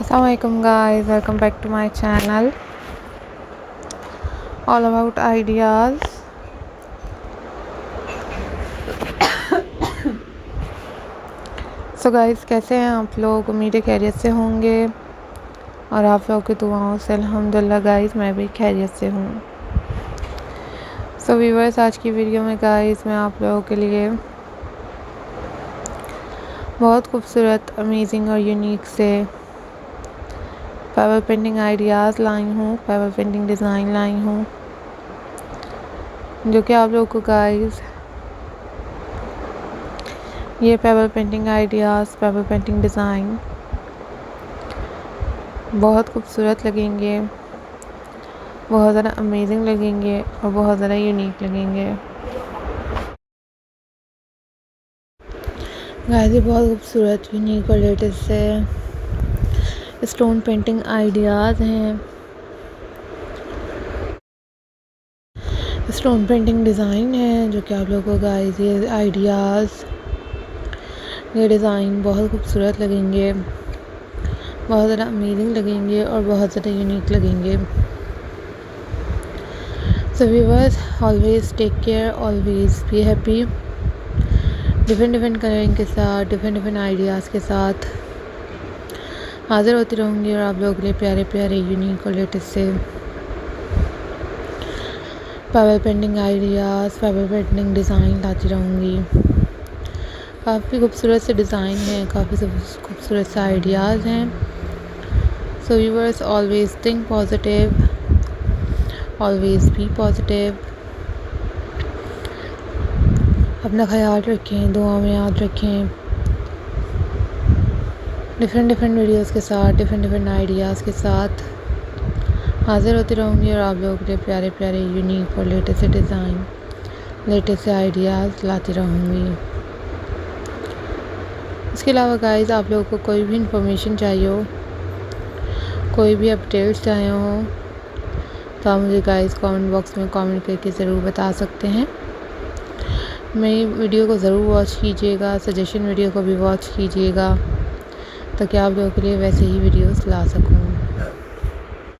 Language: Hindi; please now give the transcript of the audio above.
Assalamualaikum guys, welcome back to my channel all about ideas. So guys, कैसे हैं आप लोग? उम्मीद है खैरियत से होंगे और आप लोगों की दुआओं से अल्हम्दुलिल्लाह गाइस मैं भी खैरियत से हूँ। सो व्यूअर्स, आज की वीडियो में गाइस मैं आप लोगों के लिए बहुत खूबसूरत, अमेजिंग और यूनिक से पेबल पेंटिंग आइडियाज़ लाई हूँ, पेबल पेंटिंग डिज़ाइन लाई हूँ, जो कि आप लोगों को गाइस ये payable painting ideas, payable painting design बहुत खूबसूरत लगेंगे, बहुत ज़्यादा अमेजिंग लगेंगे और बहुत ज़्यादा यूनिक लगेंगे। गाइस ये बहुत खूबसूरत, यूनिक और लेटेस्ट से स्टोन पेंटिंग आइडियाज़ हैं, स्टोन पेंटिंग डिज़ाइन है, जो कि आप लोगों को गाइस ये आइडियाज़, ये डिज़ाइन बहुत खूबसूरत लगेंगे, बहुत ज़्यादा अमेजिंग लगेंगे और बहुत ज़्यादा यूनिक लगेंगे। So viewers, always take care, always be happy. Different colouring के साथ, डिफरेंट आइडियाज़ के साथ हाज़िर होती रहूँगी और आप लोगों के लिए प्यारे प्यारे यूनिक और लेटेस्ट से payable painting ideas, payable painting design लाती रहूँगी। काफ़ी खूबसूरत से डिज़ाइन हैं, काफ़ी खूबसूरत से आइडियाज़ हैं। सो viewers, always think positive, always B positive. अपना ख्याल रखें, दुआ में याद रखें। डिफरेंट वीडियोस के साथ, डिफरेंट आइडियाज़ के साथ हाज़िर होती रहूँगी और आप लोगों के लिए प्यारे प्यारे यूनिक और लेटेस्ट से डिज़ाइन, लेटेस्ट से आइडियाज़ लाती रहूँगी। इसके अलावा गाइस, आप लोगों को कोई भी इंफॉर्मेशन चाहिए हो, कोई भी अपडेट्स चाहिए हो, तो आप मुझे गाइस कमेंट बॉक्स में कमेंट करके ज़रूर बता सकते हैं। मेरी वीडियो को ज़रूर वॉच कीजिएगा, सजेशन वीडियो को भी वॉच कीजिएगा, ताकि आप लोगों के लिए वैसे ही वीडियोस ला सकूँ।